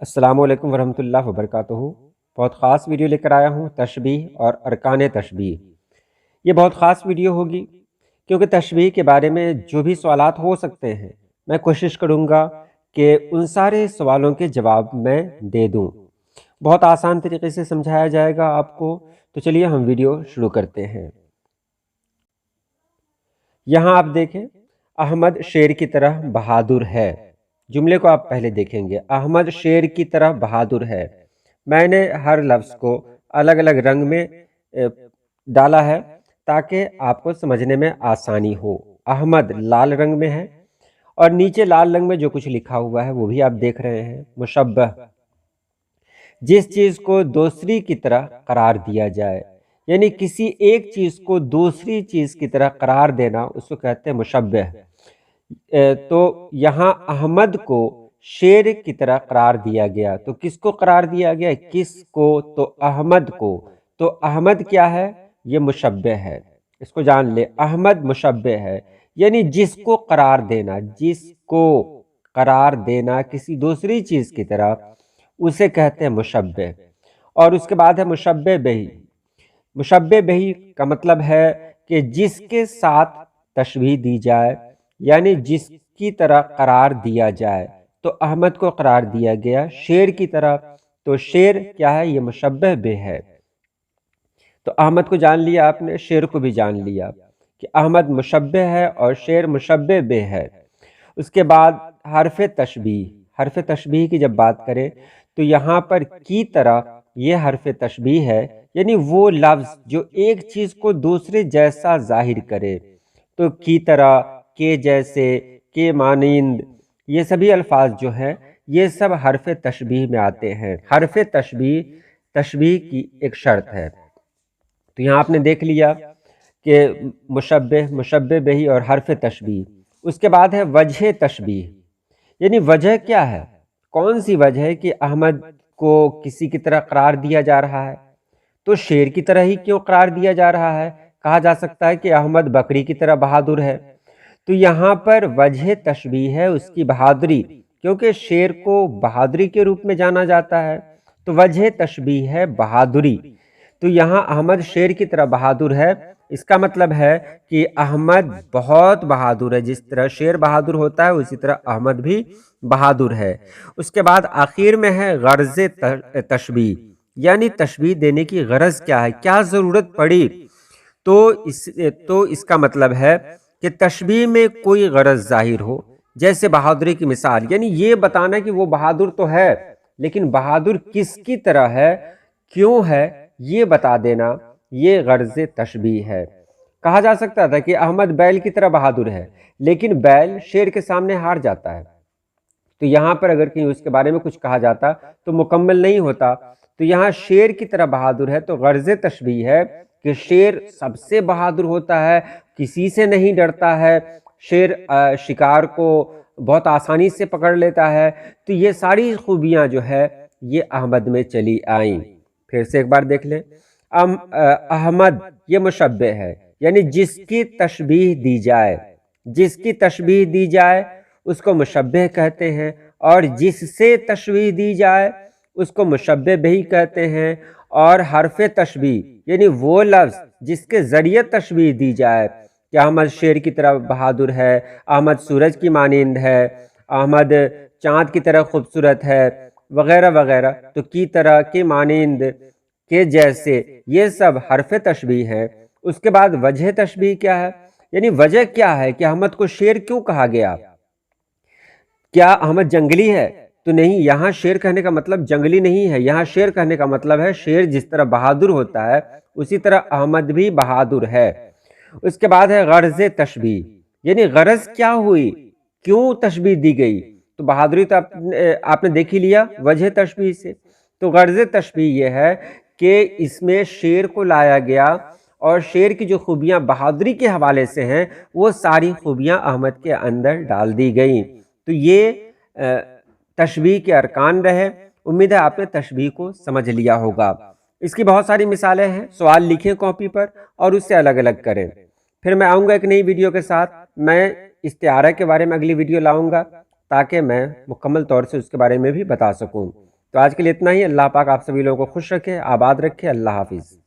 السلام علیکم ورحمۃ اللہ وبرکاتہ۔ بہت خاص ویڈیو لے کر آیا ہوں، تشبیہ اور ارکان تشبیہ۔ یہ بہت خاص ویڈیو ہوگی کیونکہ تشبیہ کے بارے میں جو بھی سوالات ہو سکتے ہیں میں کوشش کروں گا کہ ان سارے سوالوں کے جواب میں دے دوں۔ بہت آسان طریقے سے سمجھایا جائے گا آپ کو، تو چلیے ہم ویڈیو شروع کرتے ہیں۔ یہاں آپ دیکھیں، احمد شیر کی طرح بہادر ہے۔ جملے کو آپ پہلے دیکھیں گے، احمد شیر کی طرح بہادر ہے۔ میں نے ہر لفظ کو الگ الگ رنگ میں ڈالا ہے تاکہ آپ کو سمجھنے میں آسانی ہو۔ احمد لال رنگ میں ہے اور نیچے لال رنگ میں جو کچھ لکھا ہوا ہے وہ بھی آپ دیکھ رہے ہیں، مشبہ، جس چیز کو دوسری کی طرح قرار دیا جائے، یعنی کسی ایک چیز کو دوسری چیز کی طرح قرار دینا، اس کو کہتے ہیں مشبہ۔ تو یہاں احمد کو شیر کی طرح قرار دیا گیا، تو کس کو قرار دیا گیا؟ کس کو؟ تو احمد کو۔ تو احمد کیا ہے؟ یہ مشبہ ہے، اس کو جان لے، احمد مشبہ ہے، یعنی جس کو قرار دینا، جس کو قرار دینا کسی دوسری چیز کی طرح، اسے کہتے ہیں مشبہ۔ اور اس کے بعد ہے مشبہ بہی۔ مشبہ بہی کا مطلب ہے کہ جس کے ساتھ تشبیہ دی جائے، یعنی جس کی طرح قرار دیا جائے۔ تو احمد کو قرار دیا گیا شیر کی طرح، تو شیر کیا ہے؟ یہ مشبہ بہ ہے۔ تو احمد کو جان لیا آپ نے، شیر کو بھی جان لیا کہ احمد مشبہ ہے اور شیر مشبہ بہ ہے۔ اس کے بعد حرف تشبیہ۔ حرف تشبیہ کی جب بات کریں تو یہاں پر کی طرح یہ حرف تشبیہ ہے، یعنی وہ لفظ جو ایک چیز کو دوسرے جیسا ظاہر کرے۔ تو کی طرح، کے جیسے، کے مانند، یہ سبھی الفاظ جو ہیں یہ سب حرف تشبیہ میں آتے ہیں۔ حرف تشبیہ تشبیہ کی ایک شرط ہے۔ تو یہاں آپ نے دیکھ لیا کہ مشبہ، مشبہ بہی اور حرف تشبیہ۔ اس کے بعد ہے وجہ تشبیہ، یعنی وجہ کیا ہے؟ کون سی وجہ ہے کہ احمد کو کسی کی طرح قرار دیا جا رہا ہے؟ تو شیر کی طرح ہی کیوں قرار دیا جا رہا ہے؟ کہا جا سکتا ہے کہ احمد بکری کی طرح بہادر ہے، تو یہاں پر وجہ تشبیہ ہے اس کی بہادری، کیونکہ شیر کو بہادری کے روپ میں جانا جاتا ہے، تو وجہ تشبیہ ہے بہادری۔ تو یہاں احمد شیر کی طرح بہادر ہے، اس کا مطلب ہے کہ احمد بہت بہادر ہے، جس طرح شیر بہادر ہوتا ہے اسی طرح احمد بھی بہادر ہے۔ اس کے بعد آخر میں ہے غرض تشبیہ، یعنی تشبیہ دینے کی غرض کیا ہے، کیا ضرورت پڑی؟ تو اس کا مطلب ہے کہ تشبیہ میں کوئی غرض ظاہر ہو، جیسے بہادری کی مثال، یعنی یہ بتانا کہ وہ بہادر تو ہے لیکن بہادر کس کی طرح ہے، کیوں ہے، یہ بتا دینا، یہ غرض تشبیہ ہے۔ کہا جا سکتا تھا کہ احمد بیل کی طرح بہادر ہے لیکن بیل شیر کے سامنے ہار جاتا ہے، تو یہاں پر اگر کہیں اس کے بارے میں کچھ کہا جاتا تو مکمل نہیں ہوتا۔ تو یہاں شیر کی طرح بہادر ہے، تو غرض تشبیہ ہے کہ شیر سب سے بہادر ہوتا ہے، کسی سے نہیں ڈرتا ہے، شیر شکار کو بہت آسانی سے پکڑ لیتا ہے۔ تو یہ ساری خوبیاں جو ہے یہ احمد میں چلی آئیں۔ پھر سے ایک بار دیکھ لیں، احمد یہ مشبہ ہے، یعنی جس کی تشبیہ دی جائے، جس کی تشبیہ دی جائے اس کو مشبہ کہتے ہیں، اور جس سے تشبیہ دی جائے اس کو مشبہ بہی کہتے ہیں۔ اور حرف تشبیہ یعنی وہ لفظ جس کے ذریعے تشبیہ دی جائے کہ احمد شیر کی طرح بہادر ہے، احمد سورج کی مانند ہے، احمد چاند کی طرح خوبصورت ہے، وغیرہ وغیرہ، تو کی طرح، کے مانند، کے جیسے، یہ سب حرف تشبیہ ہے۔ اس کے بعد وجہ تشبیہ کیا ہے، یعنی وجہ کیا ہے کہ احمد کو شیر کیوں کہا گیا؟ کیا احمد جنگلی ہے؟ تو نہیں، یہاں شیر کہنے کا مطلب جنگلی نہیں ہے، یہاں شیر کہنے کا مطلب ہے شیر جس طرح بہادر ہوتا ہے اسی طرح احمد بھی بہادر ہے۔ اس کے بعد ہے غرض تشبیہ، یعنی غرض کیا ہوئی، کیوں تشبیہ دی گئی؟ تو بہادری تو آپ نے دیکھ ہی لیا وجہ تشبیہ سے۔ تو غرض تشبیہ یہ ہے کہ اس میں شیر کو لایا گیا اور شیر کی جو خوبیاں بہادری کے حوالے سے ہیں وہ ساری خوبیاں احمد کے اندر ڈال دی گئیں۔ تو یہ تشبیہ کے ارکان رہے۔ امید ہے آپ نے تشبیہ کو سمجھ لیا ہوگا۔ اس کی بہت ساری مثالیں ہیں، سوال لکھیں کاپی پر اور اس سے الگ الگ کریں۔ پھر میں آؤں گا ایک نئی ویڈیو کے ساتھ، میں استعارہ کے بارے میں اگلی ویڈیو لاؤں گا تاکہ میں مکمل طور سے اس کے بارے میں بھی بتا سکوں۔ تو آج کے لیے اتنا ہی. اللہ پاک آپ سبھی لوگوں کو خوش رکھے, آباد رکھے. اللہ حافظ.